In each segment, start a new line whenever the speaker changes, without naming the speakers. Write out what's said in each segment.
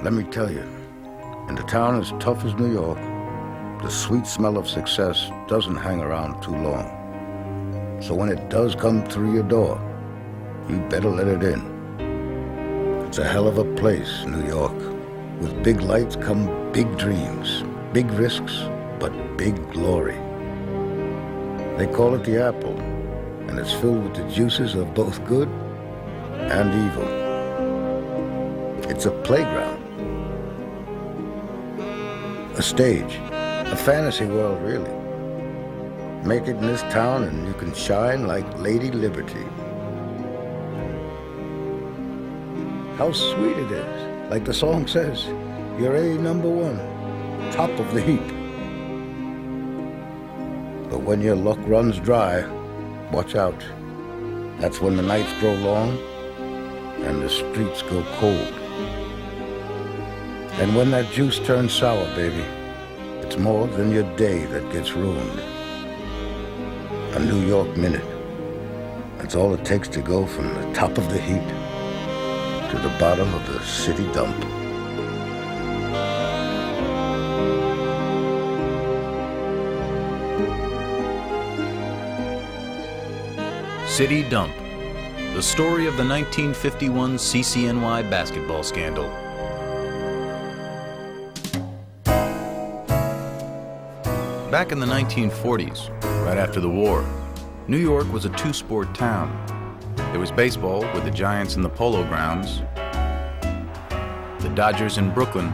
Let me tell you, in a town as tough as New York, the sweet smell of success doesn't hang around too long. So when it does come through your door, you better let it in. It's a hell of a place, New York. With big lights come big dreams, big risks, but big glory. They call it the Apple, and it's filled with the juices of both good and evil. It's a playground, a stage, a fantasy world, really. Make it in this town and you can shine like Lady Liberty. How sweet it is. Like the song says, you're a number one, top of the heap. But when your luck runs dry, watch out. That's when the nights grow long and the streets go cold. And when that juice turns sour, baby, it's more than your day that gets ruined. A New York minute. That's all it takes to go from the top of the heap to the bottom of the city dump.
City Dump, the story of the 1951 CCNY basketball scandal. Back in the 1940s, right after the war, New York was a two-sport town. There was baseball with the Giants in the Polo Grounds, the Dodgers in Brooklyn,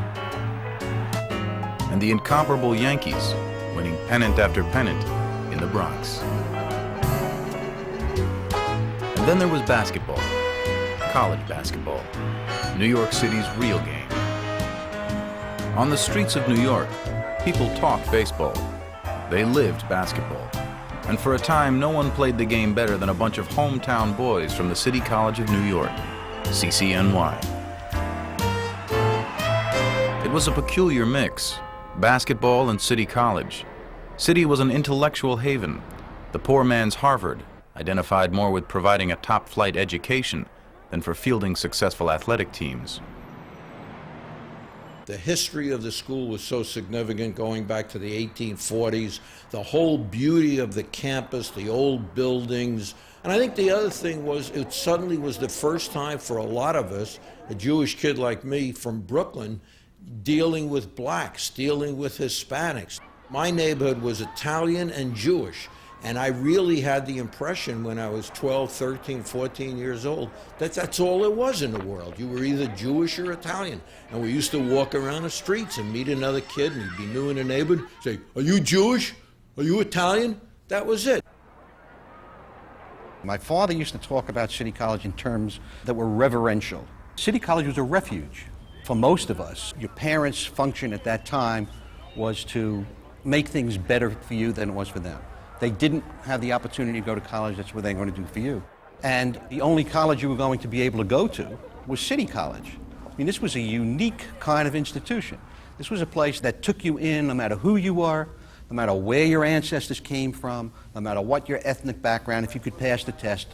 and the incomparable Yankees winning pennant after pennant in the Bronx. And then there was basketball, college basketball, New York City's real game. On the streets of New York, people talked baseball. They lived basketball. And for a time, no one played the game better than a bunch of hometown boys from the City College of New York, CCNY. It was a peculiar mix, basketball and City College. City was an intellectual haven, the poor man's Harvard, identified more with providing a top-flight education than for fielding successful athletic teams.
The history of the school was so significant going back to the 1840s, the whole beauty of the campus, the old buildings. And I think the other thing was it suddenly was the first time for a lot of us, a Jewish kid like me from Brooklyn, dealing with blacks, dealing with Hispanics. My neighborhood was Italian and Jewish. And I really had the impression when I was 12, 13, 14 years old that that's all it was in the world. You were either Jewish or Italian. And we used to walk around the streets and meet another kid, and he'd be new in the neighborhood, say, "Are you Jewish? Are you Italian?" That was it.
My father used to talk about City College in terms that were reverential. City College was a refuge for most of us. Your parents' function at that time was to make things better for you than it was for them. They didn't have the opportunity to go to college, that's what they're going to do for you. And the only college you were going to be able to go to was City College. I mean, this was a unique kind of institution. This was a place that took you in no matter who you were, no matter where your ancestors came from, no matter what your ethnic background. If you could pass the test,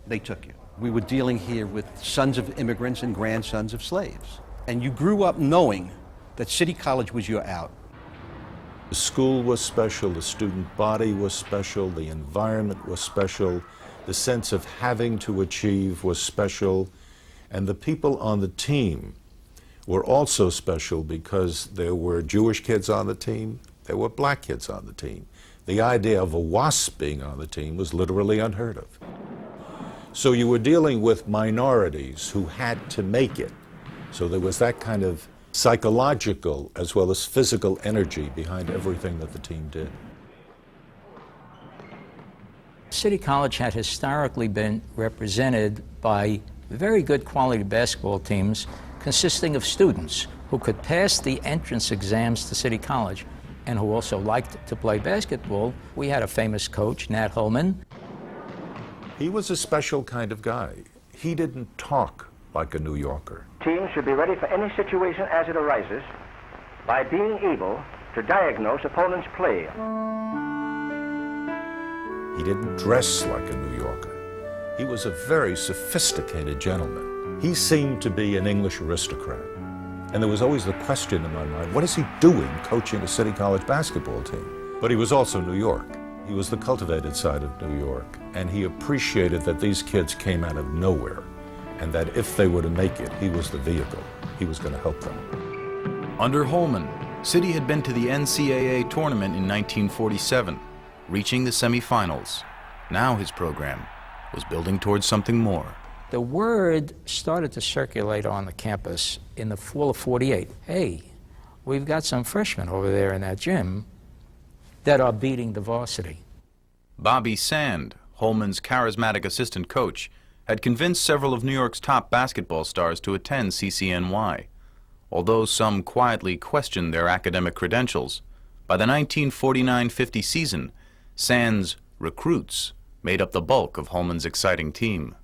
they took you. We were dealing here with sons of immigrants and grandsons of slaves. And you grew up knowing that City College was your out.
The school was special, the student body was special, the environment was special, the sense of having to achieve was special, and the people on the team were also special because there were Jewish kids on the team, there were black kids on the team. The idea of a WASP being on the team was literally unheard of. So you were dealing with minorities who had to make it. So there was that kind of psychological as well as physical energy behind everything that the team did.
City College had historically been represented by very good quality basketball teams consisting of students who could pass the entrance exams to City College and who also liked to play basketball. We had a famous coach, Nat Holman.
He was a special kind of guy. He didn't talk like a New Yorker.
Teams should be ready for any situation as it arises by being able to diagnose opponents' play.
He didn't dress like a New Yorker. He was a very sophisticated gentleman. He seemed to be an English aristocrat. And there was always the question in my mind, what is he doing coaching a City College basketball team? But he was also New York. He was the cultivated side of New York, and he appreciated that these kids came out of nowhere, and that if they were to make it, he was the vehicle. He was going to help them.
Under Holman, City had been to the NCAA tournament in 1947, reaching the semifinals. Now his program was building towards something more.
The word started to circulate on the campus in the fall of '48. Hey, we've got some freshmen over there in that gym that are beating the varsity.
Bobby Sand, Holman's charismatic assistant coach, had convinced several of New York's top basketball stars to attend CCNY. Although some quietly questioned their academic credentials, by the 1949-50 season, Sand's recruits made up the bulk of Holman's exciting team.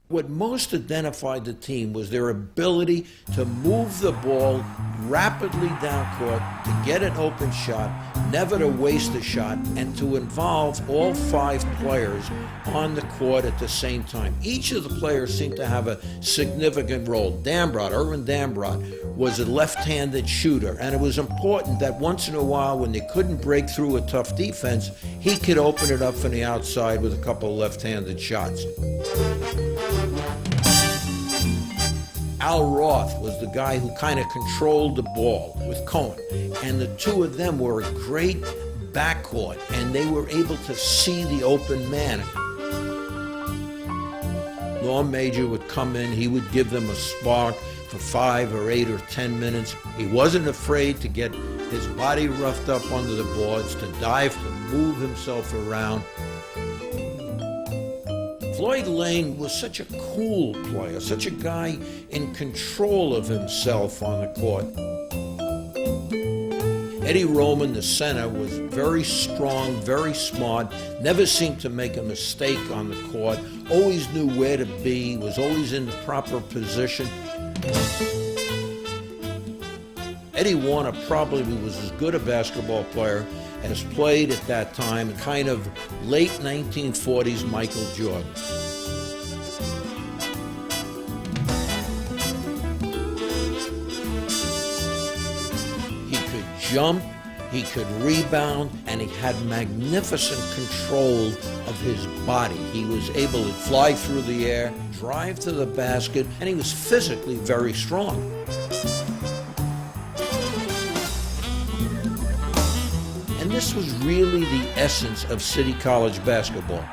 What most identified the team was their ability to move the ball rapidly down court, to get an open shot, never to waste a shot, and to involve all 5 players on the court at the same time. Each of the players seemed to have a significant role. Irvin Dambrot, was a left-handed shooter, and it was important that once in a while, when they couldn't break through a tough defense, he could open it up from the outside with a couple of left-handed shots. Al Roth was the guy who kind of controlled the ball with Cohen, and the two of them were a great backcourt, and they were able to see the open man. Norm Major would come in, he would give them a spark for 5 or 8 or 10 minutes. He wasn't afraid to get his body roughed up under the boards, to dive, to move himself around. Floyd Lane was such a cool player, such a guy in control of himself on the court. Eddie Roman, the center, was very strong, very smart, never seemed to make a mistake on the court, always knew where to be, was always in the proper position. Eddie Warner probably was as good a basketball player as played at that time, kind of late 1940s Michael Jordan. He could jump, he could rebound, and he had magnificent control of his body. He was able to fly through the air, drive to the basket, and he was physically very strong. And this was really the essence of City College basketball.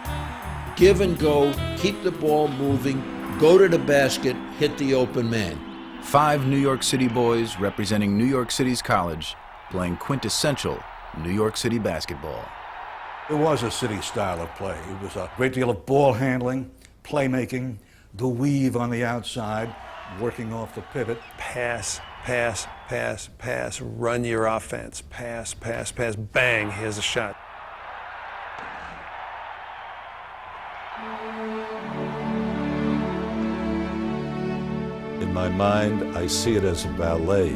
Give and go, keep the ball moving, go to the basket, hit the open man.
5 New York City boys representing New York City's college, playing quintessential New York City basketball.
It was a city style of play. It was a great deal of ball handling, playmaking, the weave on the outside, working off the pivot.
Pass, pass, pass, pass, run your offense. Pass, pass, pass, bang, here's a shot.
In my mind, I see it as a ballet.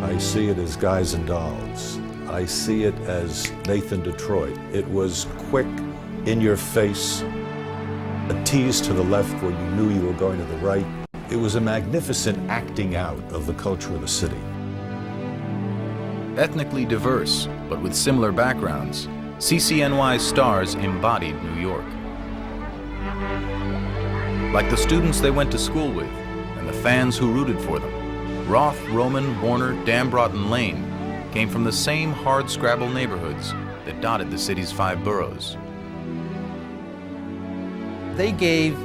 I see it as Guys and Dolls. I see it as Nathan Detroit. It was quick, in your face, a tease to the left where you knew you were going to the right. It was a magnificent acting out of the culture of the city.
Ethnically diverse, but with similar backgrounds, CCNY's stars embodied New York. Like the students they went to school with and the fans who rooted for them, Roth, Roman, Warner, Dambrot, and Lane came from the same hard-scrabble neighborhoods that dotted the city's 5 boroughs.
They gave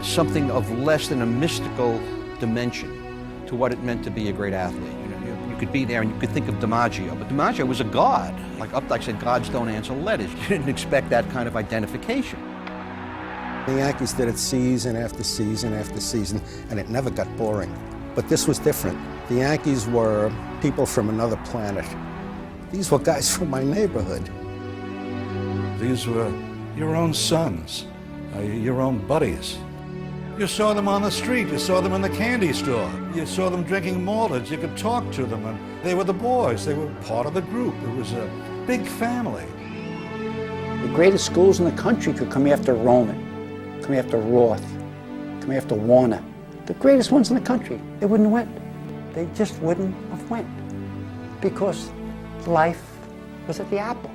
something of less than a mystical dimension to what it meant to be a great athlete. You could be there and you could think of DiMaggio, but DiMaggio was a god. Like Updike said, gods don't answer letters. You didn't expect that kind of identification.
The Yankees did it season after season after season, and it never got boring. But this was different. The Yankees were people from another planet. These were guys from my neighborhood.
These were your own sons, your own buddies. You saw them on the street, you saw them in the candy store, you saw them drinking Maltons, you could talk to them, and they were the boys, they were part of the group. It was a big family.
The greatest schools in the country could come after Roman, come after Roth, come after Warner, the greatest ones in the country, they wouldn't win. They just wouldn't have won because life was at the Apple.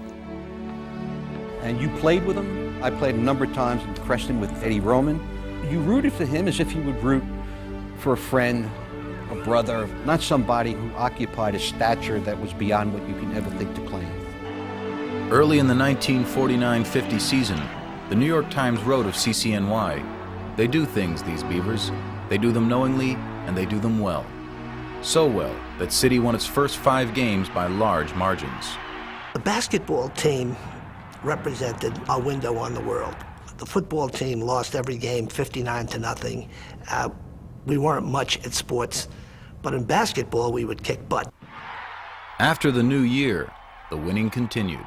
And you played with him. I played a number of times in Creston with Eddie Roman. You rooted for him as if you would root for a friend, a brother, not somebody who occupied a stature that was beyond what you can ever think to claim.
Early in the 1949-50 season, the New York Times wrote of CCNY, "They do things, these Beavers. They do them knowingly, and they do them well. So well that City won its first 5 games by large margins."
The basketball team represented a window on the world. The football team lost every game 59-0. We weren't much at sports, but in basketball we would kick butt.
After the new year, the winning continued.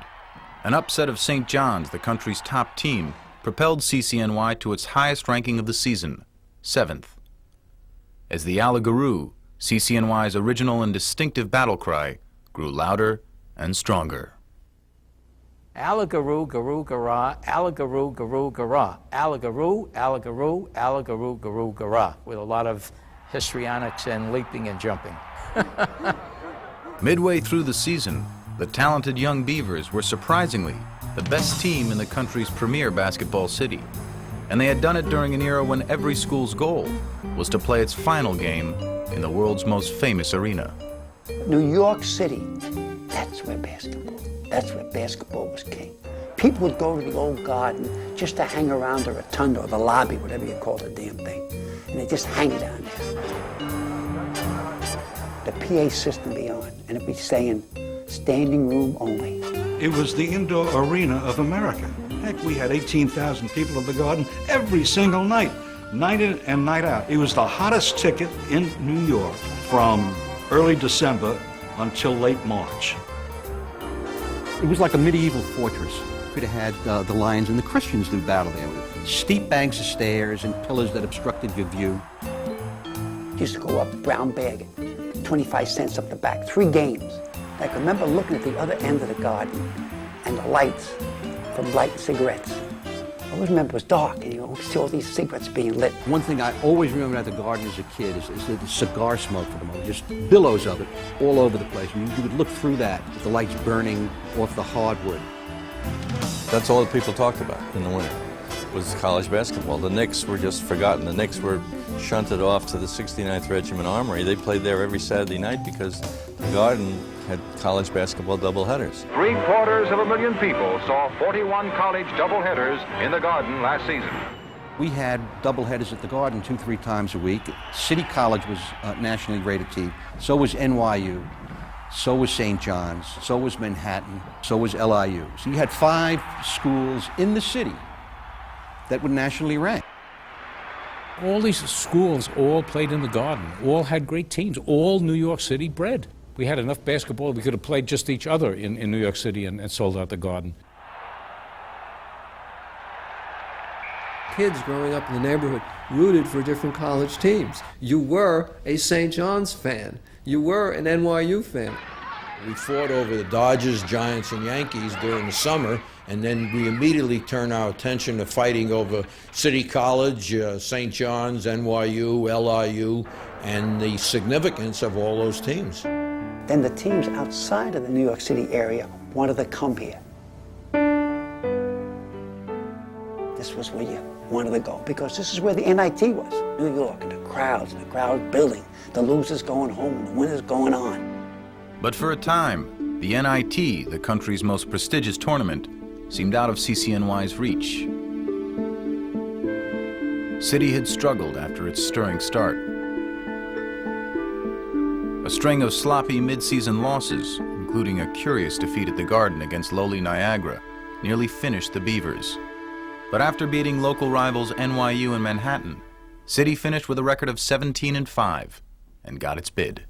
An upset of St. John's, the country's top team, propelled CCNY to its highest ranking of the season, 7th. As the Allagaroo, CCNY's original and distinctive battle cry, grew louder and stronger.
Allagaroo, garoo, garah, Allagaroo, garoo, garah, Allagaroo, Allagaroo, Allagaroo, garoo, garah, with a lot of histrionics and leaping and jumping.
Midway through the season, the talented young Beavers were surprisingly the best team in the country's premier basketball city. And they had done it during an era when every school's goal was to play its final game in the world's most famous arena.
New York City, that's where basketball was king. People would go to the old Garden just to hang around the rotunda or the lobby, whatever you call the damn thing. And they just hang down there. The PA system be on, and it'd be saying, standing room only.
It was the indoor arena of America. Heck, we had 18,000 people at the Garden every single night in and night out. It was the hottest ticket in New York from early December until late March.
It was like a medieval fortress. You could have had the Lions and the Christians do battle there. With steep banks of stairs and pillars that obstructed your view.
Used to go up brown bag, 25 cents up the back, 3 games. I can remember looking at the other end of the Garden and the lights from lighting cigarettes. I always remember it was dark and you always see all these cigarettes being lit.
One thing I always remember at the Garden as a kid is the cigar smoke for the moment, just billows of it all over the place. And you would look through that with the lights burning off the hardwood.
That's all that people talked about in the winter, was college basketball. The Knicks were just forgotten. The Knicks were shunted off to the 69th Regiment Armory. They played there every Saturday night because the Garden had college basketball doubleheaders.
750,000 people saw 41 college doubleheaders in the Garden last season.
We had doubleheaders at the Garden 2-3 times a week. City College was a nationally rated team. So was NYU. So was St. John's. So was Manhattan. So was LIU. So you had 5 schools in the city that were nationally ranked.
All these schools all played in the Garden, all had great teams, all New York City bred. We had enough basketball, we could have played just each other in New York City and sold out the Garden.
Kids growing up in the neighborhood rooted for different college teams. You were a St. John's fan. You were an NYU fan.
We fought over the Dodgers, Giants, and Yankees during the summer, and then we immediately turned our attention to fighting over City College, St. John's, NYU, LIU, and the significance of all those teams.
Then the teams outside of the New York City area wanted to come here. This was where you wanted to go, because this is where the NIT was. New York, and the crowds building, the losers going home, and the winners going on.
But for a time, the NIT, the country's most prestigious tournament, seemed out of CCNY's reach. City had struggled after its stirring start. A string of sloppy mid-season losses, including a curious defeat at the Garden against lowly Niagara, nearly finished the Beavers. But after beating local rivals NYU and Manhattan, City finished with a record of 17-5 and got its bid.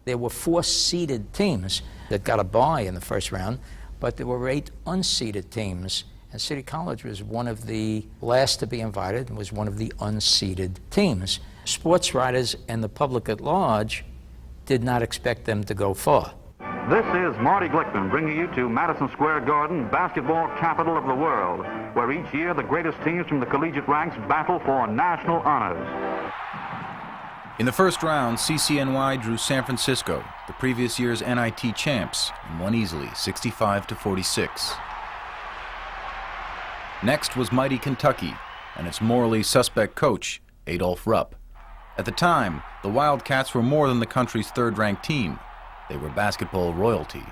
There were 4 seeded teams that got a bye in the first round, but there were 8 unseeded teams, and City College was one of the last to be invited and was one of the unseeded teams. Sports writers and the public at large did not expect them to go far.
This is Marty Glickman bringing you to Madison Square Garden, basketball capital of the world, where each year the greatest teams from the collegiate ranks battle for national honors.
In the first round, CCNY drew San Francisco, the previous year's NIT champs, and won easily, 65-46. Next was mighty Kentucky and its morally suspect coach, Adolph Rupp. At the time, the Wildcats were more than the country's third-ranked team. They were basketball royalty.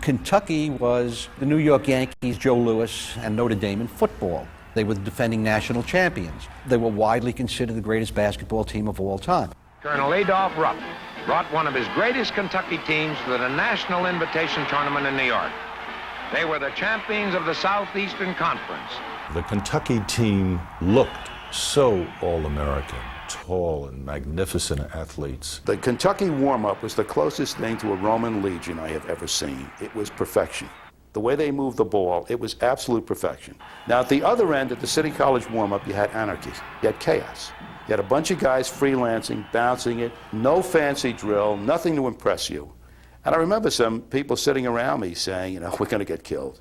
Kentucky was the New York Yankees, Joe Louis, and Notre Dame in football. They were the defending national champions. They were widely considered the greatest basketball team of all time.
Colonel Adolph Rupp brought one of his greatest Kentucky teams to the National Invitation Tournament in New York. They were the champions of the Southeastern Conference.
The Kentucky team looked so all-American, tall and magnificent athletes.
The Kentucky warm-up was the closest thing to a Roman legion I have ever seen. It was perfection. The way they moved the ball, it was absolute perfection. Now, at the other end, at the City College warm-up, you had anarchy. You had chaos. You had a bunch of guys freelancing, bouncing it, no fancy drill, nothing to impress you. And I remember some people sitting around me saying, you know, we're going to get killed.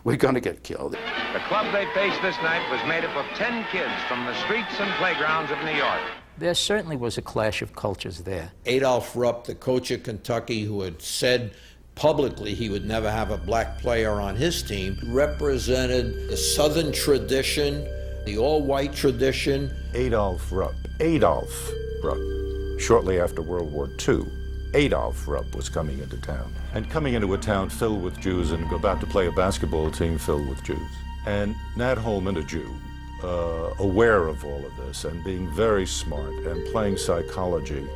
We're going to get killed.
The club they faced this night was made up of 10 kids from the streets and playgrounds of New York.
There certainly was a clash of cultures there.
Adolph Rupp, the coach of Kentucky, who had said publicly he would never have a black player on his team, represented the Southern tradition, the all-white tradition.
Adolph Rupp. Shortly after World War II, Adolph Rupp was coming into town. And coming into a town filled with Jews and about to play a basketball team filled with Jews. And Nat Holman, a Jew, aware of all of this and being very smart and playing psychology,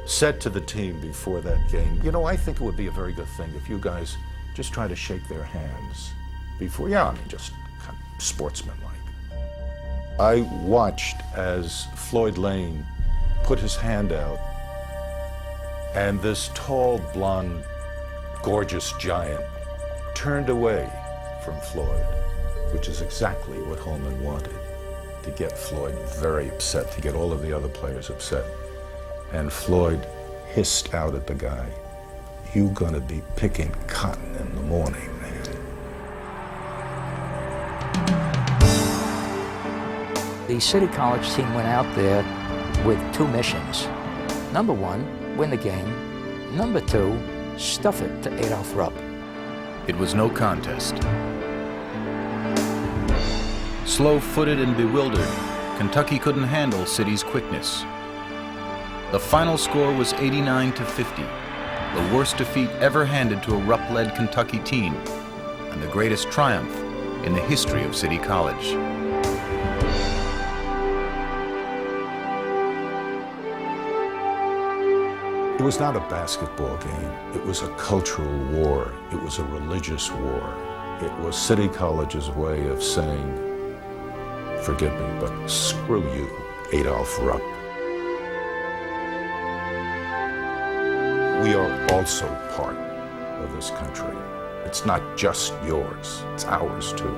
said to the team before that game, you know, I think it would be a very good thing if you guys just try to shake their hands before, just kind of sportsmanlike. I watched as Floyd Lane put his hand out, and this tall, blonde, gorgeous giant turned away from Floyd, which is exactly what Holman wanted, to get Floyd very upset, to get all of the other players upset. And Floyd hissed out at the guy, "You gonna be picking cotton in the morning, man."
The City College team went out there with two missions. Number one, win the game. Number two, stuff it to Adolph Rupp.
It was no contest. Slow-footed and bewildered, Kentucky couldn't handle City's quickness. The final score was 89-50, the worst defeat ever handed to a Rupp-led Kentucky team, and the greatest triumph in the history of City College.
It was not a basketball game. It was a cultural war. It was a religious war. It was City College's way of saying, forgive me, but screw you, Adolph Rupp. We are also part of this country. It's not just yours, it's ours too.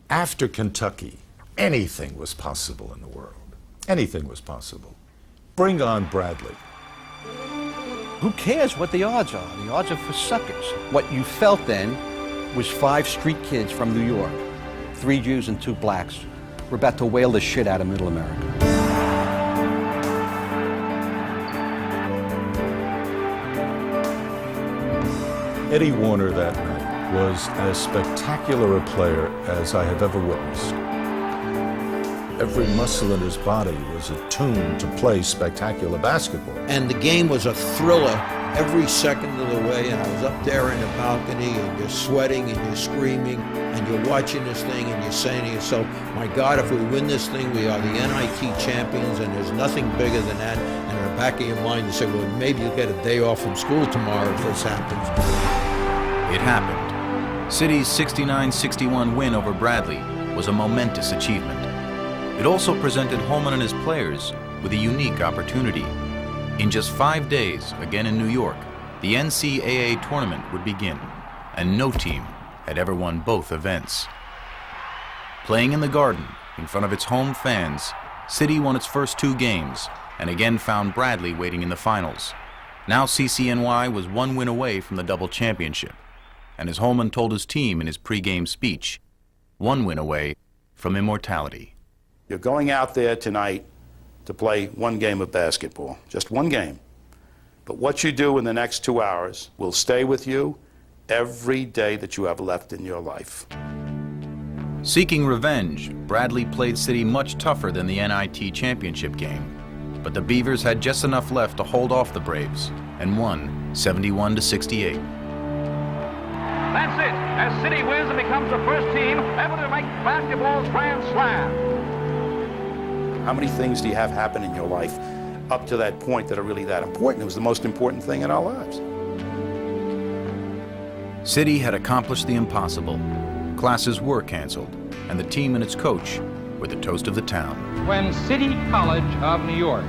After Kentucky, anything was possible in the world. Anything was possible. Bring on Bradley.
Who cares what the odds are? The odds are for suckers. What you felt then was 5 street kids from New York, 3 Jews and 2 blacks, were about to whale the shit out of Middle America.
Eddie Warner that night was as spectacular a player as I have ever witnessed. Every muscle in his body was attuned to play spectacular basketball.
And the game was a thriller every second of the way, and I was up there in the balcony, and you're sweating, and you're screaming, and you're watching this thing, and you're saying to yourself, my God, if we win this thing, we are the NIT champions, and there's nothing bigger than that. And in the back of your mind, you say, well, maybe you'll get a day off from school tomorrow if this happens.
It happened. City's 69-61 win over Bradley was a momentous achievement. It also presented Holman and his players with a unique opportunity. In just 5 days, again in New York, the NCAA tournament would begin, and no team had ever won both events. Playing in the Garden, in front of its home fans, City won its first 2 games and again found Bradley waiting in the finals. Now CCNY was 1 win away from the double championship. And as Holman told his team in his pregame speech, 1 win away from immortality.
You're going out there tonight to play 1 game of basketball, just 1 game. But what you do in the next 2 hours will stay with you every day that you have left in your life.
Seeking revenge, Bradley played City much tougher than the NIT championship game. But the Beavers had just enough left to hold off the Braves and won 71-68.
That's it, as City wins and becomes the first team ever to make basketball's Grand Slam.
How many things do you have happen in your life up to that point that are really that important? It was the most important thing in our lives.
City had accomplished the impossible. Classes were canceled, and the team and its coach were the toast of the town.
When City College of New York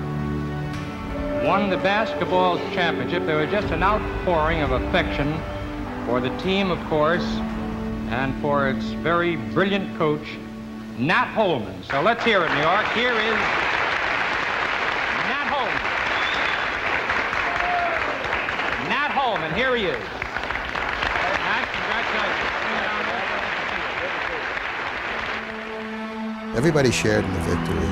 won the basketball championship, there was just an outpouring of affection for the team, of course, and for its very brilliant coach, Nat Holman. So let's hear it, New York. Here is Nat Holman. Nat Holman, here he is. Nat, congratulations.
Everybody shared in the victory.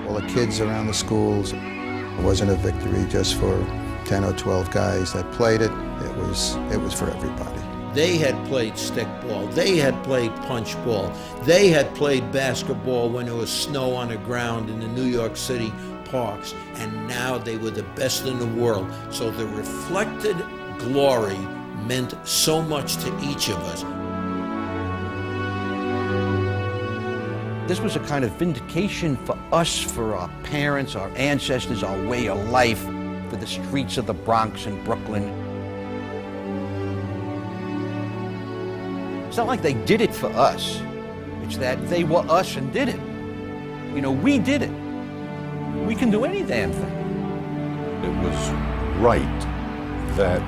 All the kids around the schools. It wasn't a victory just for 10 or 12 guys that played it. It was for everybody.
They had played stickball. They had played punchball. They had played basketball when there was snow on the ground in the New York City parks. And now they were the best in the world. So the reflected glory meant so much to each of us.
This was a kind of vindication for us, for our parents, our ancestors, our way of life, for the streets of the Bronx and Brooklyn. It's not like they did it for us. It's that they were us and did it. You know, we did it. We can do any damn thing.
It was right that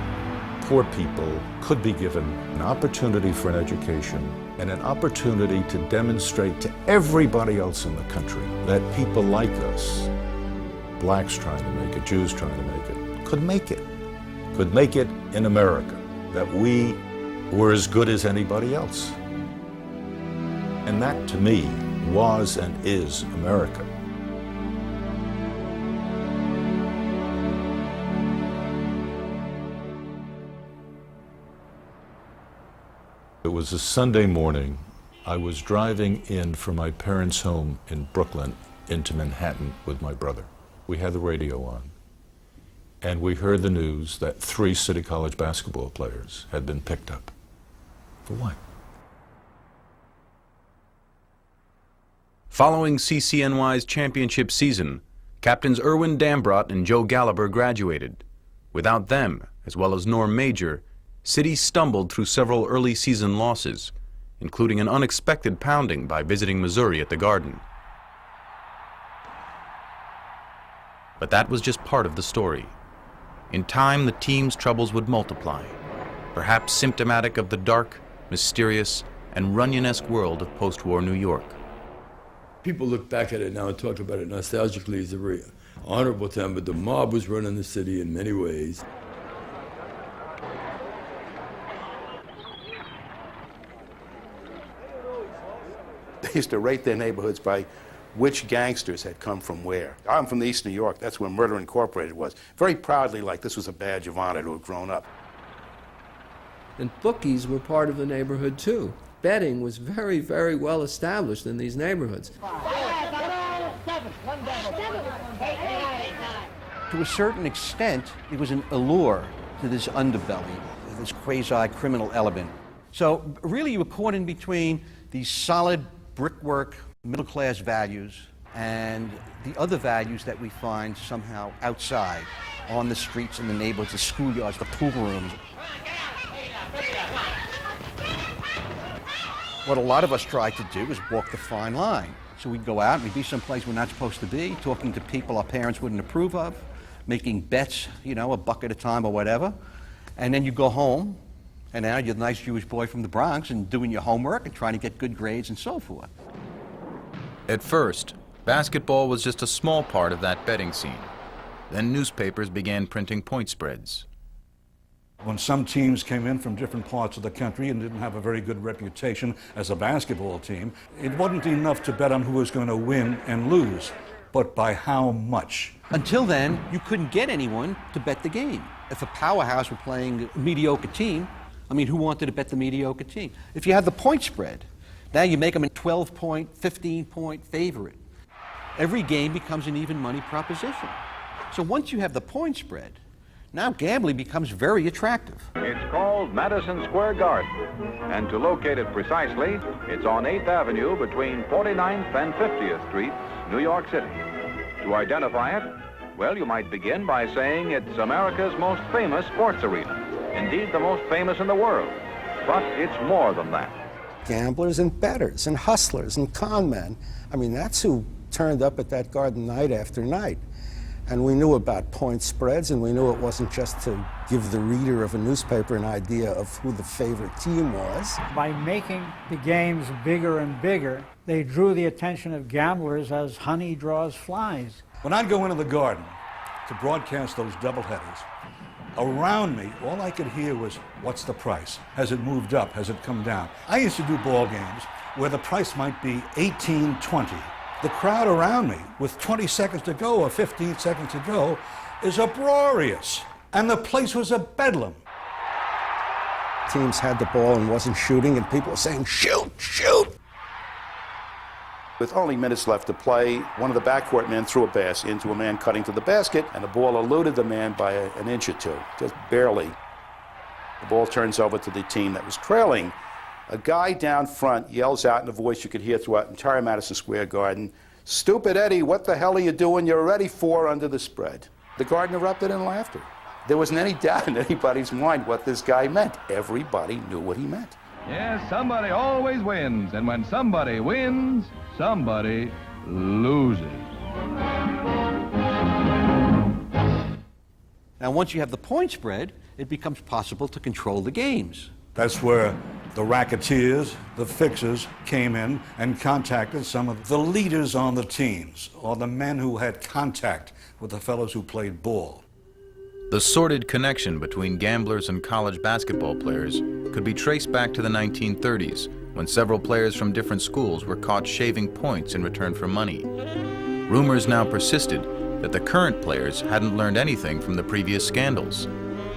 poor people could be given an opportunity for an education and an opportunity to demonstrate to everybody else in the country that people like us, blacks trying to make it, Jews trying to make it, could make it in America, that we were as good as anybody else. And that, to me, was and is America. It was a Sunday morning. I was driving in from my parents' home in Brooklyn into Manhattan with my brother. We had the radio on, and we heard the news that 3 City College basketball players had been picked up. For what?
Following CCNY's championship season, Captains Erwin Dambrot and Joe Gallagher graduated. Without them, as well as Norm Major, City stumbled through several early season losses, including an unexpected pounding by visiting Missouri at the Garden. But that was just part of the story. In time, the team's troubles would multiply, perhaps symptomatic of the dark, mysterious, and Runyon-esque world of post-war New York.
People look back at it now and talk about it nostalgically as a very honorable time, but the mob was running the city in many ways.
They used to rate their neighborhoods by which gangsters had come from where. I'm from East New York. That's where Murder Incorporated was. Very proudly, like this was a badge of honor to have grown up.
And bookies were part of the neighborhood too. Betting was very, very well established in these neighborhoods.
To a certain extent, it was an allure to this underbelly, this quasi-criminal element. So really you were caught in between these solid brickwork, middle-class values and the other values that we find somehow outside, on the streets, in the neighborhoods, the schoolyards, the pool rooms. What a lot of us try to do is walk the fine line. So we'd go out and we'd be someplace we're not supposed to be, talking to people our parents wouldn't approve of, making bets, you know, $1 at a time or whatever. And then you go home, and now you're the nice Jewish boy from the Bronx and doing your homework and trying to get good grades and so forth.
At first, Basketball was just a small part of that betting scene. Then newspapers began printing point spreads.
When some teams came in from different parts of the country and didn't have a very good reputation as a basketball team, it wasn't enough to bet on who was going to win and lose, but by how much.
Until then, you couldn't get anyone to bet the game. If a powerhouse were playing a mediocre team, I mean, who wanted to bet the mediocre team? If you have the point spread, now you make them a 12-point, 15-point favorite. Every game becomes an even money proposition. So once you have the point spread, now gambling becomes very attractive.
It's called Madison Square Garden, and to locate it precisely, it's on 8th Avenue between 49th and 50th Streets, New York City. To identify it, well, you might begin by saying it's America's most famous sports arena, indeed the most famous in the world. But it's more than that.
Gamblers and bettors and hustlers and con men. I mean, that's who turned up at that garden night after night. And we knew about point spreads, and we knew it wasn't just to give the reader of a newspaper an idea of who the favorite team was.
By making the games bigger and bigger, they drew the attention of gamblers as honey draws flies.
When I'd go into the garden to broadcast those doubleheaders, around me, all I could hear was, what's the price? Has it moved up? Has it come down? I used to do ball games where the price might be $18.20. The crowd around me, with 20 seconds to go or 15 seconds to go, is uproarious. And the place was a bedlam.
Teams had the ball and wasn't shooting, and people were saying, shoot, shoot!
With only minutes left to play, one of the backcourt men threw a pass into a man cutting to the basket, and the ball eluded the man by an inch or two, just barely. The ball turns over to the team that was trailing. A guy down front yells out in a voice you could hear throughout the entire Madison Square Garden, "Stupid Eddie, what the hell are you doing? You're already 4 under the spread." The garden erupted in laughter. There wasn't any doubt in anybody's mind what this guy meant. Everybody knew what he meant.
Yes, somebody always wins, and when somebody wins, somebody loses.
Now, once you have the point spread, it becomes possible to control the games.
That's where the racketeers, the fixers, came in and contacted some of the leaders on the teams, or the men who had contact with the fellows who played ball.
The sordid connection between gamblers and college basketball players could be traced back to the 1930s, when several players from different schools were caught shaving points in return for money. Rumors now persisted that the current players hadn't learned anything from the previous scandals.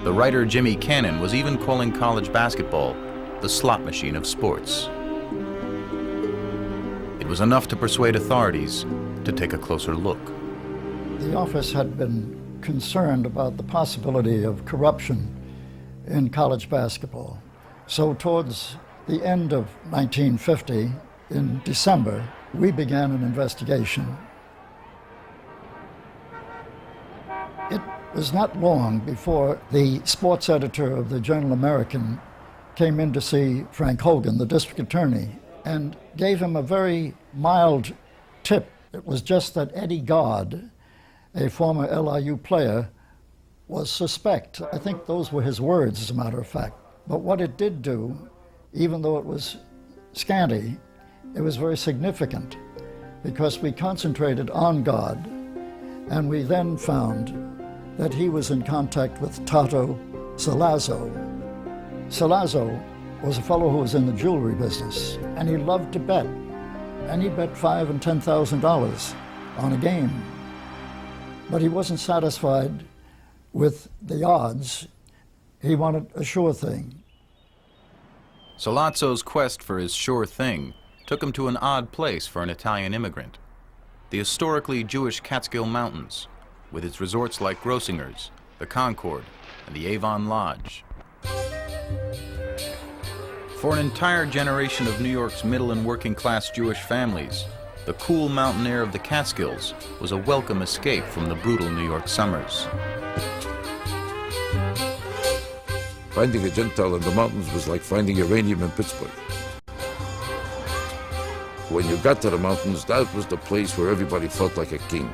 The writer Jimmy Cannon was even calling college basketball the slot machine of sports. It was enough to persuade authorities to take a closer look.
The office had been concerned about the possibility of corruption in college basketball. So towards the end of 1950, in December, we began an investigation. It was not long before the sports editor of the Journal American came in to see Frank Hogan, the district attorney, and gave him a very mild tip. It was just that Eddie Godd, a former LIU player, was suspect. I think those were his words, as a matter of fact. But what it did do, even though it was scanty, it was very significant, because we concentrated on Godd, and we then found that he was in contact with Tato Salazzo. Salazzo was a fellow who was in the jewelry business, and he loved to bet. And he bet $5,000 and $10,000 on a game. But he wasn't satisfied with the odds. He wanted a sure thing.
Salazzo's quest for his sure thing took him to an odd place for an Italian immigrant: the historically Jewish Catskill Mountains, with its resorts like Grossinger's, the Concord, and the Avon Lodge. For an entire generation of New York's middle and working class Jewish families, the cool mountain air of the Catskills was a welcome escape from the brutal New York summers.
Finding a Gentile in the mountains was like finding uranium in Pittsburgh. When you got to the mountains, that was the place where everybody felt like a king.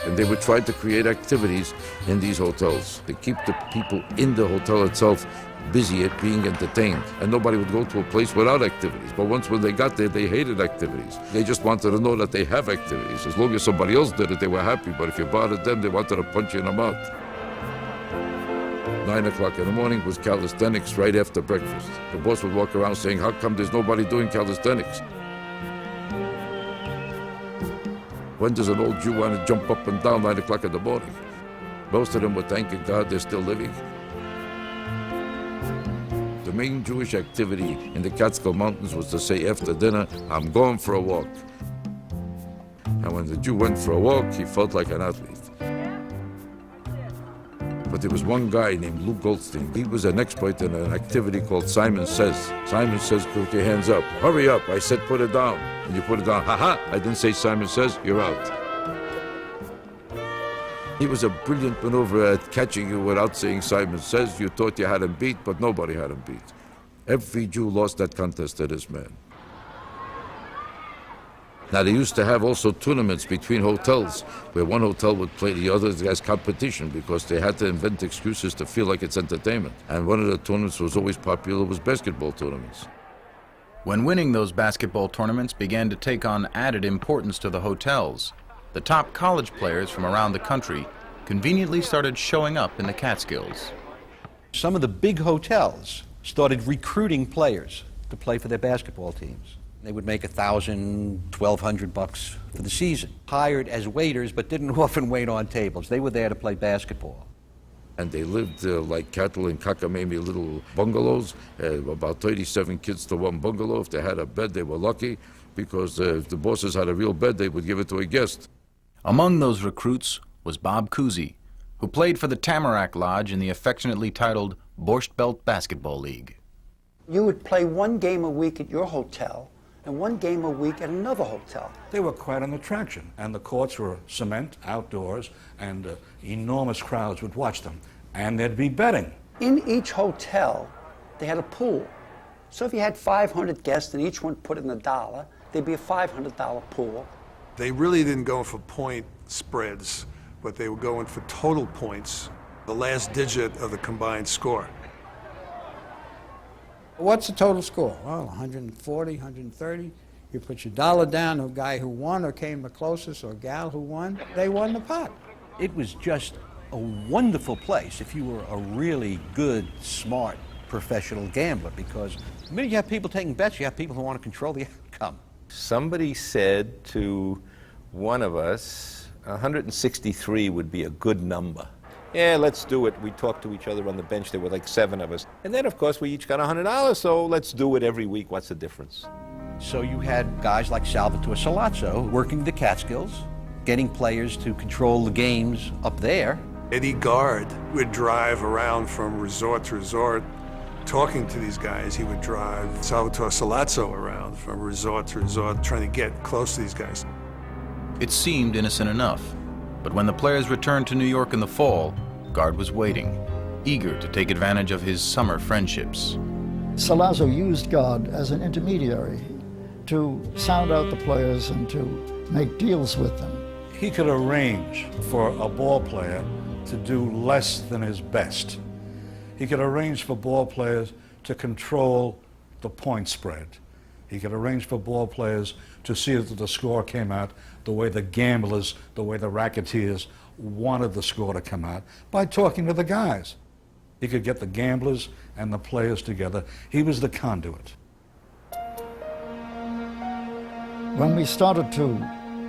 And they would try to create activities in these hotels to keep the people in the hotel itself busy at being entertained. And nobody would go to a place without activities. But once when they got there, they hated activities. They just wanted to know that they have activities. As long as somebody else did it, they were happy. But if you bothered them, they wanted to punch you in the mouth. 9 o'clock in the morning was calisthenics right after breakfast. The boss would walk around saying, how come there's nobody doing calisthenics? When does an old Jew want to jump up and down 9 o'clock in the morning? Most of them were thanking God they're still living. The main Jewish activity in the Catskill Mountains was to say after dinner, I'm going for a walk. And when the Jew went for a walk, he felt like an athlete. But there was one guy named Lou Goldstein. He was an expert in an activity called Simon Says. Simon Says, put your hands up. Hurry up. I said put it down. And you put it down. Ha-ha. I didn't say Simon Says, you're out. He was a brilliant maneuver at catching you without saying Simon Says. You thought you had him beat, but nobody had him beat. Every Jew lost that contest to this man. Now, they used to have also tournaments between hotels, where one hotel would play the other as competition because they had to invent excuses to feel like it's entertainment. And one of the tournaments was always popular was basketball tournaments.
When winning those basketball tournaments began to take on added importance to the hotels, the top college players from around the country conveniently started showing up in the Catskills.
Some of the big hotels started recruiting players to play for their basketball teams. They would make $1,000, $1,200 for the season. Hired as waiters, but didn't often wait on tables. They were there to play basketball.
And they lived like cattle in cockamamie little bungalows, about 37 kids to one bungalow. If they had a bed, they were lucky, because if the bosses had a real bed, they would give it to a guest.
Among those recruits was Bob Cousy, who played for the Tamarack Lodge in the affectionately titled Borscht Belt Basketball League.
You would play one game a week at your hotel and one game a week at another hotel.
They were quite an attraction, and the courts were cement, outdoors, and enormous crowds would watch them. And there'd be betting.
In each hotel, they had a pool. So if you had 500 guests and each one put in $1, there'd be a $500 pool.
They really didn't go for point spreads, but they were going for total points, the last digit of the combined score.
What's the total score? Well, 140, 130. You put your dollar down, the guy who won or came the closest, or gal who won, they won the pot.
It was just a wonderful place if you were a really good, smart, professional gambler, because the minute you have people taking bets, you have people who want to control the outcome.
Somebody said to one of us, 163 would be a good number. Yeah, let's do it. We talked to each other on the bench. There were like 7 of us. And then, of course, we each got $100, so let's do it every week. What's the difference?
So you had guys like Salvatore Sollazzo working the Catskills, getting players to control the games up there.
Eddie Gard would drive around from resort to resort talking to these guys. He would drive Salvatore Sollazzo around from resort to resort trying to get close to these guys.
It seemed innocent enough, but when the players returned to New York in the fall, Gard was waiting, eager to take advantage of his summer friendships.
Sollazzo used Gard as an intermediary to sound out the players and to make deals with them.
He could arrange for a ball player to do less than his best. He could arrange for ball players to control the point spread. He could arrange for ball players to see that the score came out the way the gamblers, the way the racketeers wanted the score to come out, by talking to the guys. He could get the gamblers and the players together. He was the conduit.
When we started to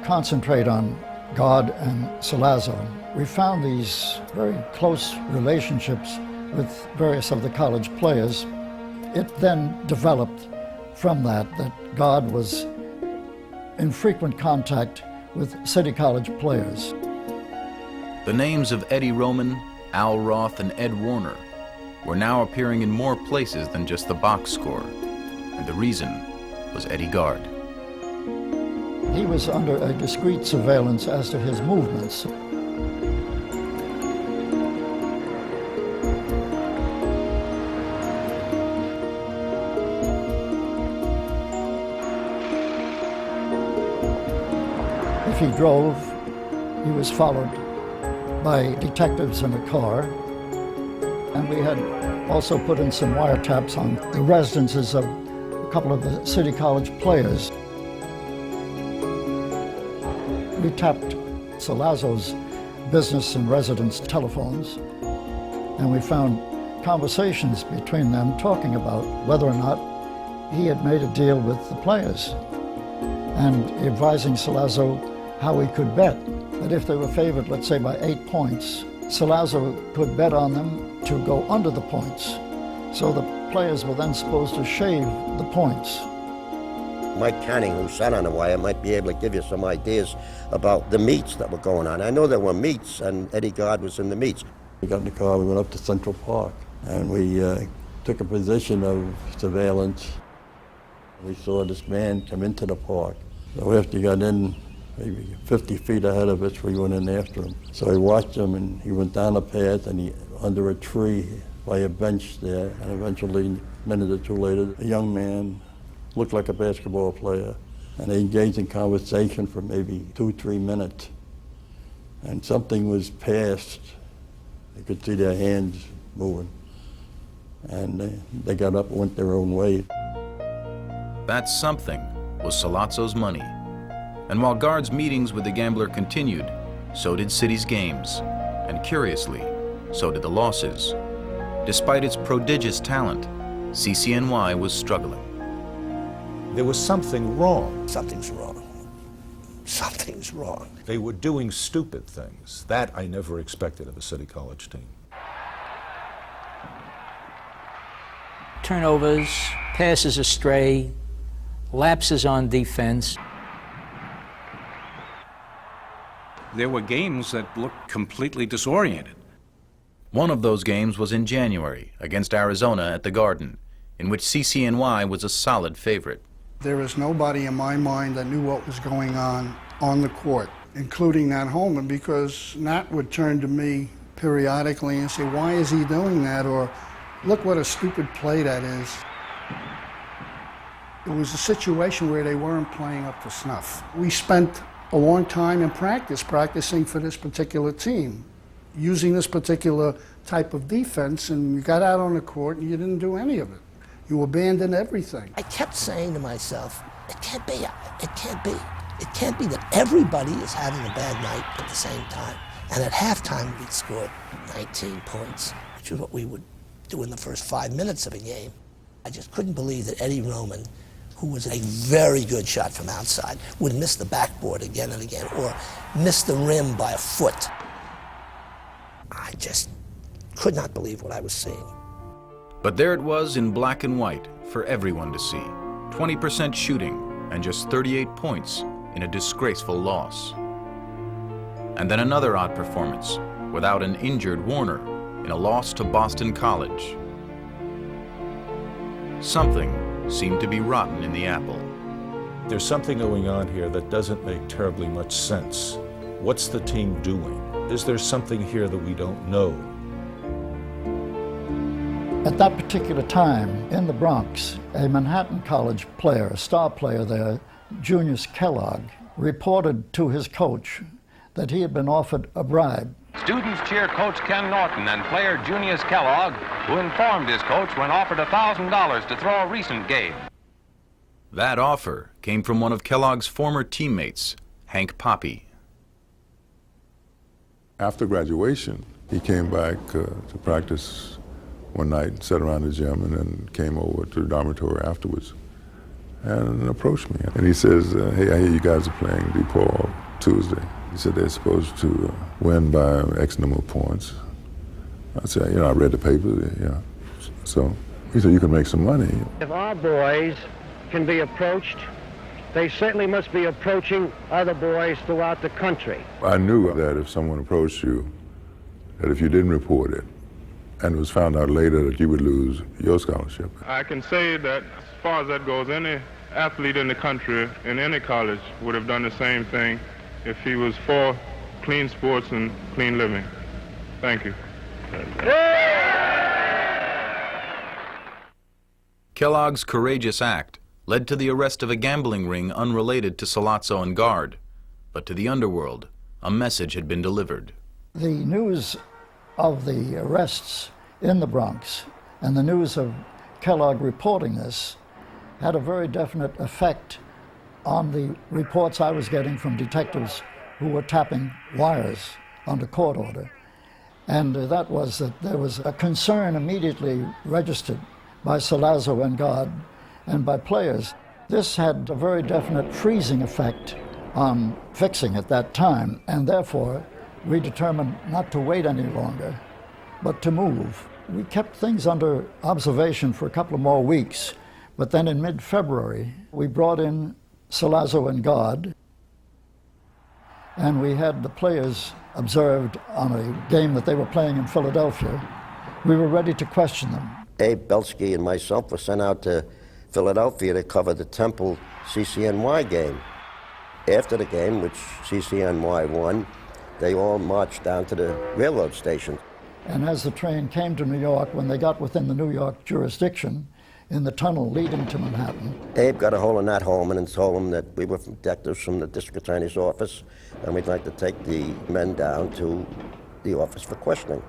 concentrate on Gard and Sollazzo, we found these very close relationships with various of the college players. It then developed from that Gard was in frequent contact with City College players.
The names of Eddie Roman, Al Roth, and Ed Warner were now appearing in more places than just the box score, and the reason was Eddie Gard.
He was under a discreet surveillance as to his movements. If he drove, He was followed by detectives in a car, and we had also put in some wiretaps on the residences of a couple of the City College players. We tapped Sollazzo's business and residence telephones, and we found conversations between them talking about whether or not he had made a deal with the players, and advising Sollazzo how he could bet that if they were favored, let's say by 8 points, Sollazzo could bet on them to go under the points. So the players were then supposed to shave the points.
Mike Canning, who sat on the wire, might be able to give you some ideas about the meets that were going on. I know there were meets, and Eddie Gard was in the meets.
We got in the car, we went up to Central Park, and we took a position of surveillance. We saw this man come into the park. So after he got in, maybe 50 feet ahead of us, we went in after him. So we watched him, and he went down a path, and he under a tree by a bench there, and eventually, a minute or two later, a young man looked like a basketball player, and they engaged in conversation for maybe 2-3 minutes. And something was passed. You could see their hands moving. And they got up and went their own way.
That something was Sollazzo's money. And while Gard's meetings with the gambler continued, so did City's games. And curiously, so did the losses. Despite its prodigious talent, CCNY was struggling.
There was something wrong.
Something's wrong. Something's wrong.
They were doing stupid things. That I never expected of a City College team.
Turnovers, passes astray, lapses on defense.
There were games that looked completely disoriented.
One of those games was in January against Arizona at the Garden, in which CCNY was a solid favorite.
There was nobody in my mind that knew what was going on the court, including Nat Holman, because Nat would turn to me periodically and say, "Why is he doing that?" Or, "Look what a stupid play that is." It was a situation where they weren't playing up to snuff. We spent a long time in practicing for this particular team, using this particular type of defense, and you got out on the court and you didn't do any of it. You abandoned everything.
I kept saying to myself, it can't be that everybody is having a bad night at the same time. And at halftime, we'd scored 19 points, which is what we would do in the first 5 minutes of a game. I just couldn't believe that Eddie Roman, who was a very good shot from outside, would miss the backboard again and again, or miss the rim by a foot. I just could not believe what I was seeing.
But there it was in black and white for everyone to see. 20% shooting and just 38 points in a disgraceful loss. And then another odd performance without an injured Warner in a loss to Boston College. Something seemed to be rotten in the apple.
There's something going on here that doesn't make terribly much sense. What's the team doing? Is there something here that we don't know?
At that particular time, in the Bronx, a Manhattan College player, a star player there, Junius Kellogg, reported to his coach that he had been offered a bribe.
Students cheer Coach Ken Norton and player Junius Kellogg, who informed his coach when offered $1,000 to throw a recent game.
That offer came from one of Kellogg's former teammates, Hank Poppy.
After graduation, he came back to practice one night, sat around the gym, and then came over to the dormitory afterwards and approached me. And he says, "Hey, I hear you guys are playing DePaul Tuesday." He said they're supposed to win by X number of points. I said, I read the paper, So he said, "You can make some money."
If our boys can be approached, they certainly must be approaching other boys throughout the country.
I knew that if someone approached you, that if you didn't report it, and it was found out later that you would lose your scholarship.
I can say that as far as that goes, any athlete in the country, in any college, would have done the same thing if he was for clean sports and clean living. Thank you.
Kellogg's courageous act led to the arrest of a gambling ring unrelated to Sollazzo and Gard, but to the underworld, a message had been delivered.
The news of the arrests in the Bronx and the news of Kellogg reporting this had a very definite effect on the reports I was getting from detectives who were tapping wires under court order. And that was that there was a concern immediately registered by Sollazzo and God and by players. This had a very definite freezing effect on fixing at that time, and therefore we determined not to wait any longer, but to move. We kept things under observation for a couple of more weeks, but then in mid-February we brought in Sollazzo and God, and we had the players observed on a game that they were playing in Philadelphia. We were ready to question them.
Abe Belsky and myself were sent out to Philadelphia to cover the Temple CCNY game. After the game, which CCNY won, they all marched down to the railroad station.
And as the train came to New York, when they got within the New York jurisdiction, in the tunnel leading to Manhattan,
Abe got a hold of Nat Holman and told him that we were detectives from the district attorney's office, and we'd like to take the men down to the office for questioning.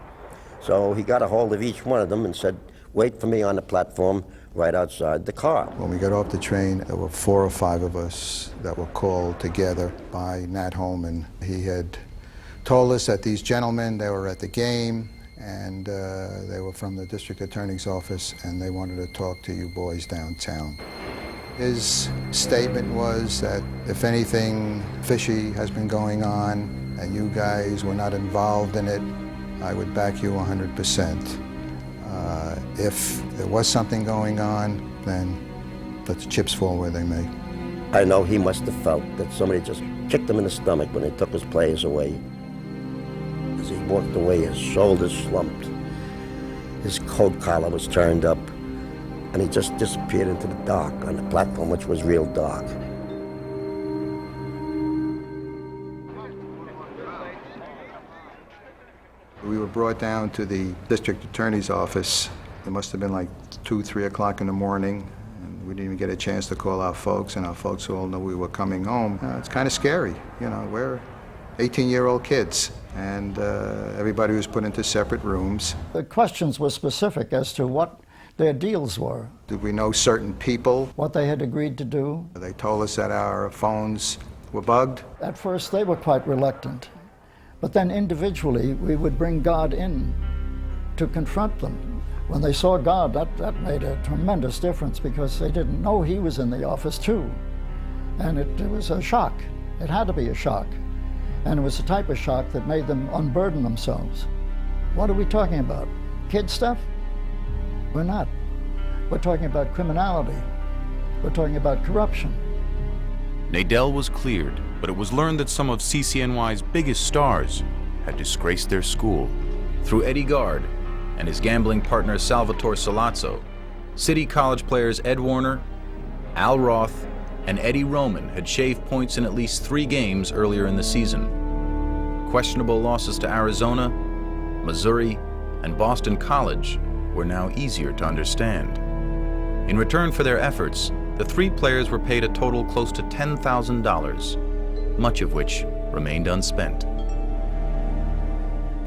So he got a hold of each one of them and said, wait for me on the platform right outside the car.
When we got off the train, there were 4 or 5 of us that were called together by Nat Holman. He had told us that these gentlemen, they were at the game, and they were from the district attorney's office, and they wanted to talk to you boys downtown. His statement was that if anything fishy has been going on and you guys were not involved in it, I would back you 100%. If there was something going on, then let the chips fall where they may.
I know he must have felt that somebody just kicked him in the stomach when they took his players away. As he walked away, his shoulders slumped, his coat collar was turned up, and he just disappeared into the dark on the platform, which was real dark.
We were brought down to the district attorney's office. It must have been like 2, 3 o'clock in the morning, and we didn't even get a chance to call our folks, and our folks all knew we were coming home. It's kind of scary, you know, we're 18-year-old kids, and everybody was put into separate rooms.
the questions were specific as to what their deals were,
Did we know certain people?
what they had agreed to do.
They told us that our phones were bugged.
At first, they were quite reluctant. But then individually, we would bring God in to confront them. When they saw God, that made a tremendous difference because they didn't know he was in the office too. And it was a shock. It had to be a shock. And it was the type of shock that made them unburden themselves. What are we talking about? Kid stuff? We're not. We're talking about criminality. We're talking about corruption.
Nadel was cleared, but it was learned that some of CCNY's biggest stars had disgraced their school. Through Eddie Gard and his gambling partner Salvatore Sollazzo, City College players Ed Warner, Al Roth, and Eddie Roman had shaved points in at least 3 games earlier in the season. Questionable losses to Arizona, Missouri, and Boston College were now easier to understand. In return for their efforts, the 3 players were paid a total close to $10,000, much of which remained unspent.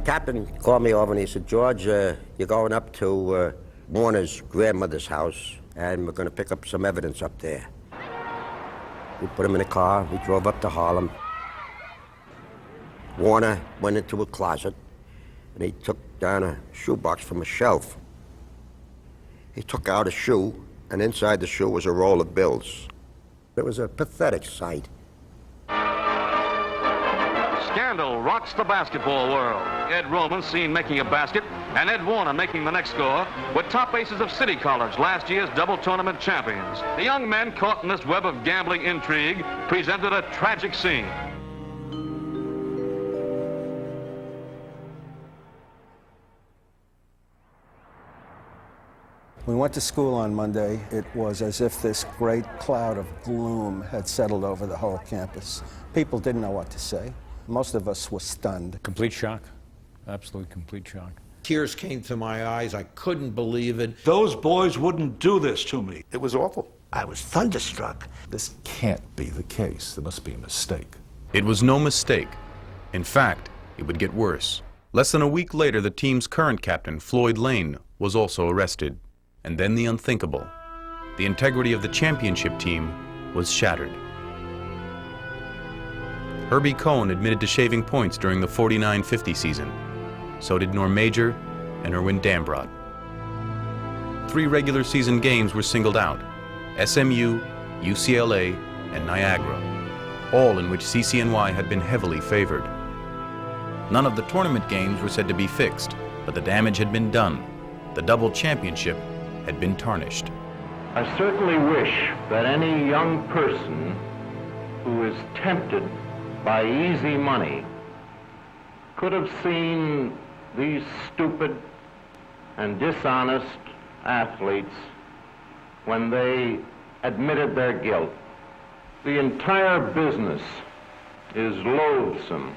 Captain called me over and he said, George, you're going up to Warner's grandmother's house, and we're going to pick up some evidence up there. We put him in a car, we drove up to Harlem. Warner went into a closet, and he took down a shoebox from a shelf. He took out a shoe, and inside the shoe was a roll of bills. It was a pathetic sight.
Scandal rocks the basketball world. Ed Roman seen making a basket, and Ed Warner making the next score were top aces of City College, last year's double tournament champions. The young men caught in this web of gambling intrigue presented a tragic scene.
We went to school on Monday. It was as if this great cloud of gloom had settled over the whole campus. People didn't know what to say. Most of us were stunned.
Complete shock. Absolute complete shock.
Tears came to my eyes. I couldn't believe it.
Those boys wouldn't do this to me.
It was awful.
I was thunderstruck.
This can't be the case. There must be a mistake.
It was no mistake. In fact, it would get worse. Less than a week later, the team's current captain, Floyd Lane, was also arrested. And then the unthinkable. The integrity of the championship team was shattered. Herbie Cohen admitted to shaving points during the 49-50 season. So did Norm Major and Erwin Dambrot. 3 regular season games were singled out: SMU, UCLA, and Niagara, all in which CCNY had been heavily favored. None of the tournament games were said to be fixed, but the damage had been done. The double championship had been tarnished.
I certainly wish that any young person who is tempted by easy money could have seen these stupid and dishonest athletes when they admitted their guilt. The entire business is loathsome,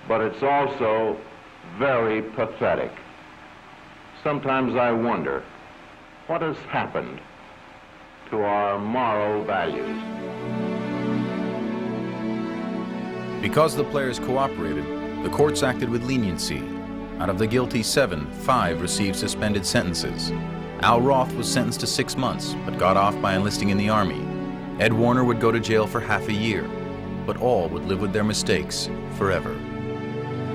but it's also very pathetic. Sometimes I wonder what has happened to our moral values.
Because the players cooperated, the courts acted with leniency. Out of the guilty 7, 5 received suspended sentences. Al Roth was sentenced to 6 months, but got off by enlisting in the Army. Ed Warner would go to jail for half a year, but all would live with their mistakes forever.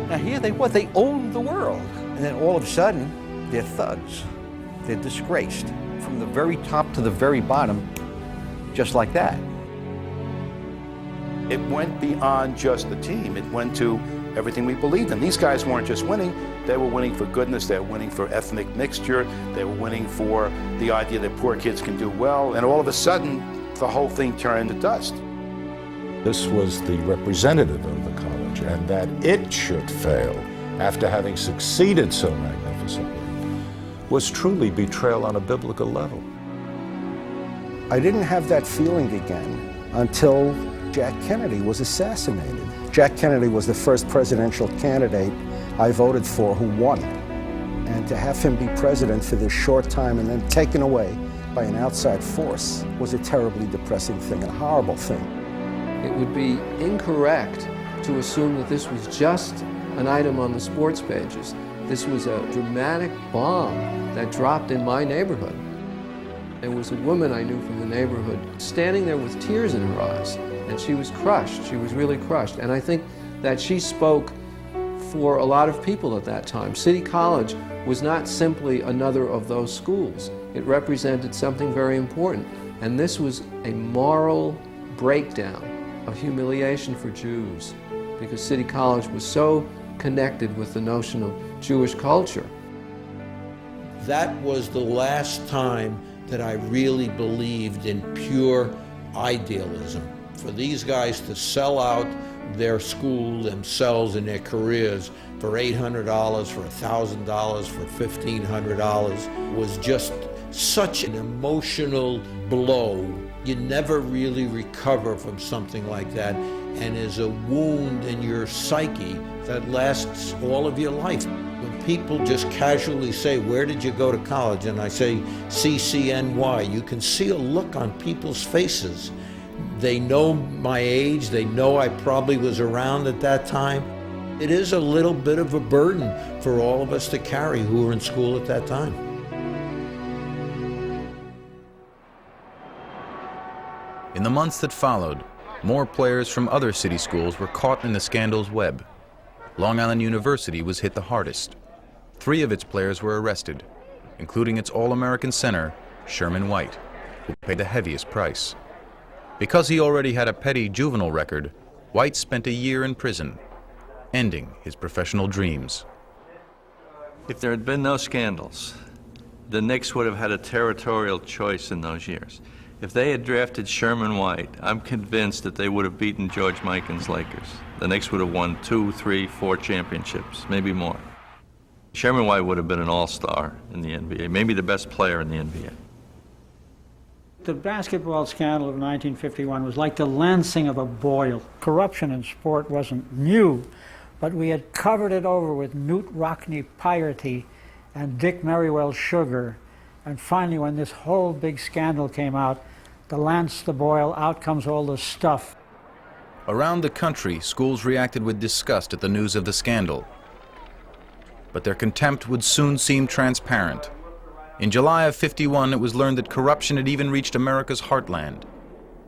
Now here they were, they owned the world. And then all of a sudden, they're thugs. They're disgraced from the very top to the very bottom, just like that.
It went beyond just the team. It went to everything we believed in. These guys weren't just winning, they were winning for goodness, they were winning for ethnic mixture, they were winning for the idea that poor kids can do well, and all of a sudden, the whole thing turned to dust.
This was the representative of the college, and that it should fail after having succeeded so magnificently was truly betrayal on a biblical level.
I didn't have that feeling again until Jack Kennedy was assassinated. Jack Kennedy was the first presidential candidate I voted for who won. And to have him be president for this short time and then taken away by an outside force was a terribly depressing thing, a horrible thing.
It would be incorrect to assume that this was just an item on the sports pages. This was a dramatic bomb that dropped in my neighborhood. There was a woman I knew from the neighborhood standing there with tears in her eyes, and she was crushed. She was really crushed. And I think that she spoke for a lot of people at that time. City College was not simply another of those schools. It represented something very important. And this was a moral breakdown, a humiliation for Jews, because City College was so connected with the notion of Jewish culture.
That was the last time that I really believed in pure idealism. For these guys to sell out their school, themselves, and their careers for $800, for $1,000, for $1,500 was just such an emotional blow. You never really recover from something like that, and is a wound in your psyche that lasts all of your life. When people just casually say, "Where did you go to college?" and I say, "CCNY," you can see a look on people's faces. They know my age, they know I probably was around at that time. It is a little bit of a burden for all of us to carry who were in school at that time.
In the months that followed, more players from other city schools were caught in the scandal's web. Long Island University was hit the hardest. 3 of its players were arrested, including its All-American center, Sherman White, who paid the heaviest price. Because he already had a petty juvenile record, White spent a year in prison, ending his professional dreams.
If there had been no scandals, the Knicks would have had a territorial choice in those years. If they had drafted Sherman White, I'm convinced that they would have beaten George Mikan's Lakers. The Knicks would have won 2, 3, 4 championships, maybe more. Sherman White would have been an all-star in the NBA, maybe the best player in the NBA.
The basketball scandal of 1951 was like the lancing of a boil. Corruption in sport wasn't new, but we had covered it over with Knute Rockne piety and Dick Merriwell sugar. And finally, when this whole big scandal came out, the lance the boil, out comes all the stuff.
Around the country, schools reacted with disgust at the news of the scandal. But their contempt would soon seem transparent. In July of '51, it was learned that corruption had even reached America's heartland,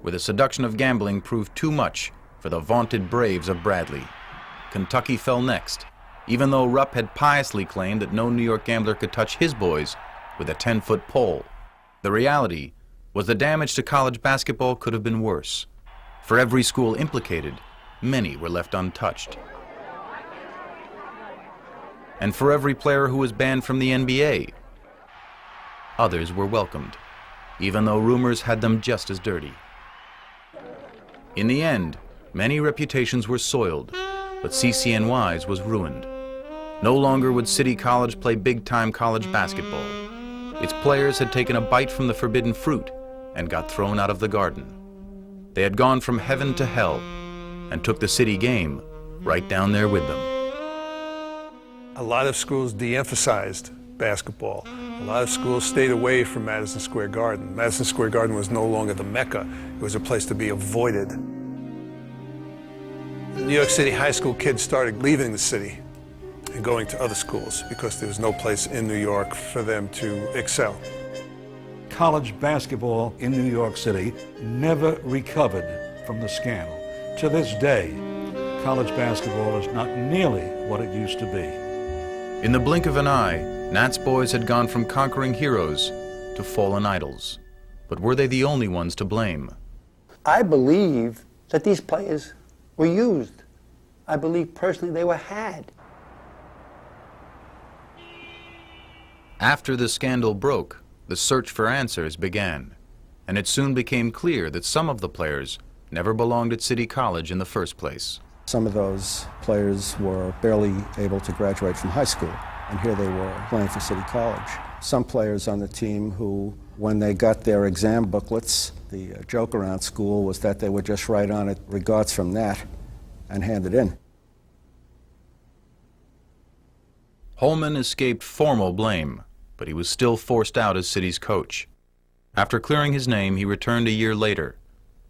where the seduction of gambling proved too much for the vaunted braves of Bradley. Kentucky fell next, even though Rupp had piously claimed that no New York gambler could touch his boys with a 10-foot pole. The reality was the damage to college basketball could have been worse. For every school implicated, many were left untouched. And for every player who was banned from the NBA, others were welcomed, even though rumors had them just as dirty. In the end, many reputations were soiled, but CCNY's was ruined. No longer would City College play big-time college basketball. Its players had taken a bite from the forbidden fruit and got thrown out of the garden. They had gone from heaven to hell and took the city game right down there with them.
A lot of schools de-emphasized basketball. A lot of schools stayed away from Madison Square Garden. Madison Square Garden was no longer the Mecca. It was a place to be avoided. New York City high school kids started leaving the city and going to other schools because there was no place in New York for them to excel.
College basketball in New York City never recovered from the scandal. To this day, college basketball is not nearly what it used to be.
In the blink of an eye, Nats boys had gone from conquering heroes to fallen idols. But were they the only ones to blame?
I believe that these players were used. I believe personally they were had.
After the scandal broke, the search for answers began, and it soon became clear that some of the players never belonged at City College in the first place.
Some of those players were barely able to graduate from high school, and here they were playing for City College. Some players on the team who, when they got their exam booklets, the joke around school was that they would just write on it, "Regards from Nat," and hand it in.
Holman escaped formal blame, but he was still forced out as City's coach. After clearing his name, he returned a year later,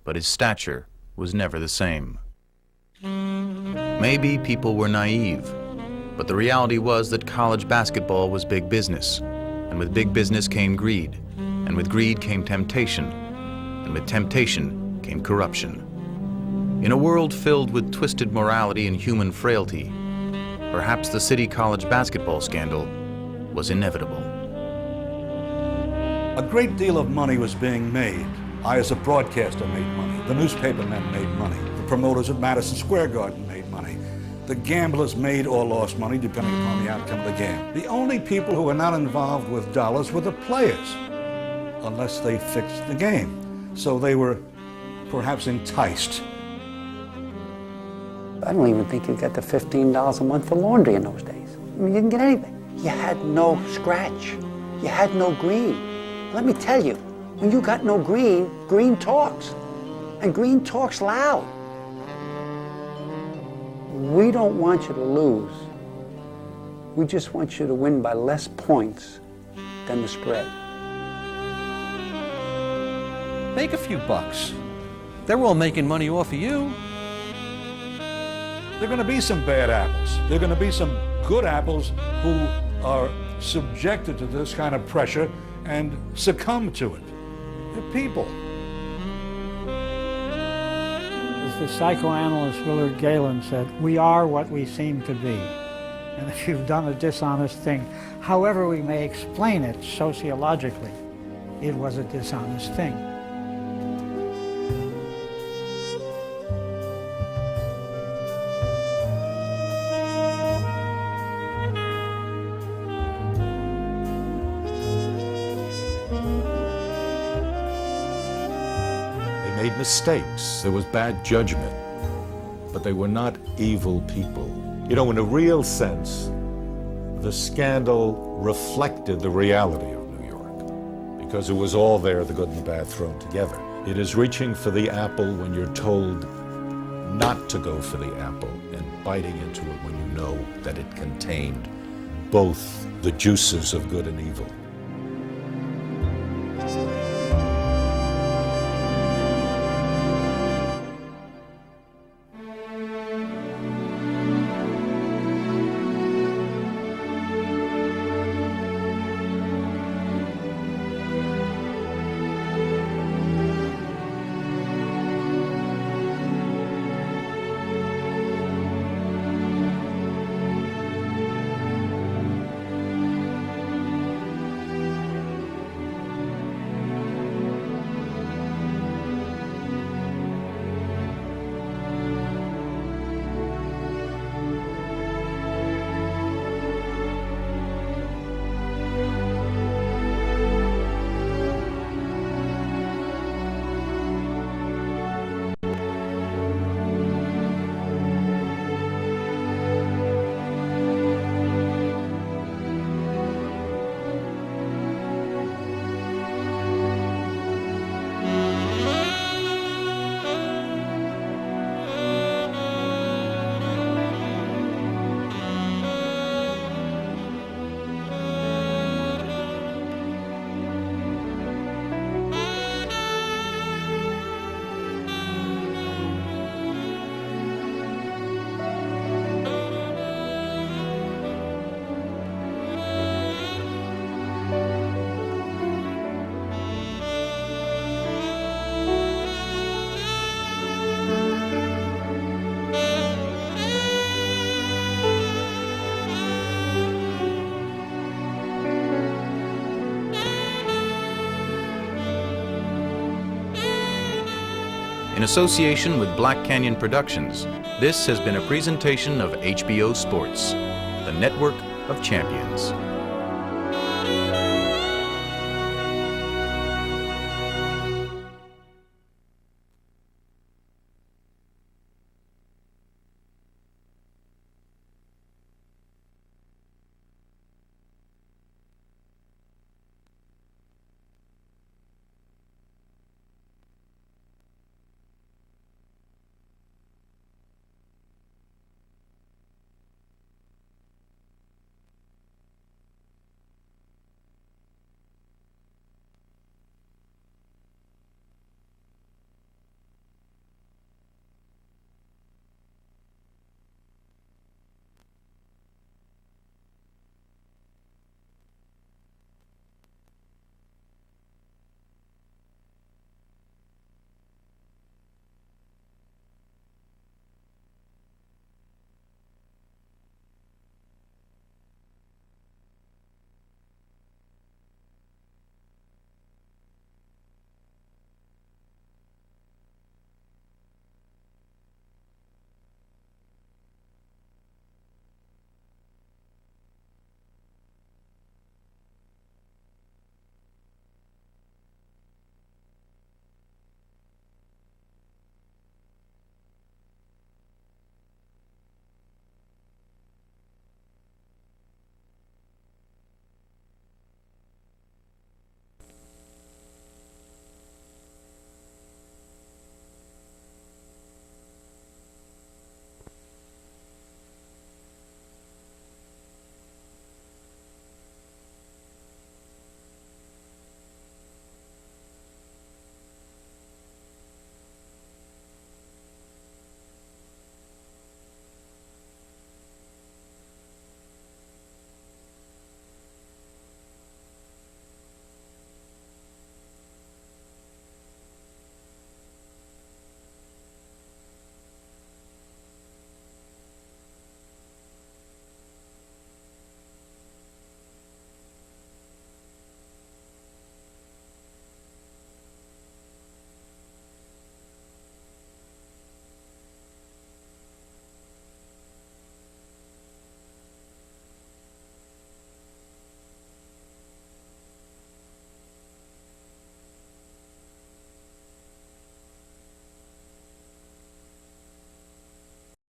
but his stature was never the same. Maybe people were naive, but the reality was that college basketball was big business, and with big business came greed, and with greed came temptation, and with temptation came corruption. In a world filled with twisted morality and human frailty, perhaps the City College basketball scandal was inevitable.
A great deal of money was being made. I, as a broadcaster, made money. The newspapermen made money. The promoters at Madison Square Garden made money. The gamblers made or lost money, depending upon the outcome of the game. The only people who were not involved with dollars were the players, unless they fixed the game. So they were perhaps enticed.
I don't even think you got the $15 a month for laundry in those days. I mean, you didn't get anything. You had no scratch. You had no green. Let me tell you, when you got no green, green talks. And green talks loud. We don't want you to lose. We just want you to win by less points than the spread.
Make a few bucks. They're all making money off of you.
There are going to be some bad apples. There are going to be some good apples who are subjected to this kind of pressure and succumb to it. They're people.
As the psychoanalyst Willard Galen said, we are what we seem to be. And if you've done a dishonest thing, however we may explain it sociologically, it was a dishonest thing.
Made mistakes. There was bad judgment, but they were not evil people. You know, in a real sense, the scandal reflected the reality of New York because it was all there, the good and the bad thrown together. It is reaching for the apple when you're told not to go for the apple and biting into it when you know that it contained both the juices of good and evil.
In association with Black Canyon Productions, this has been a presentation of HBO Sports, the network of champions.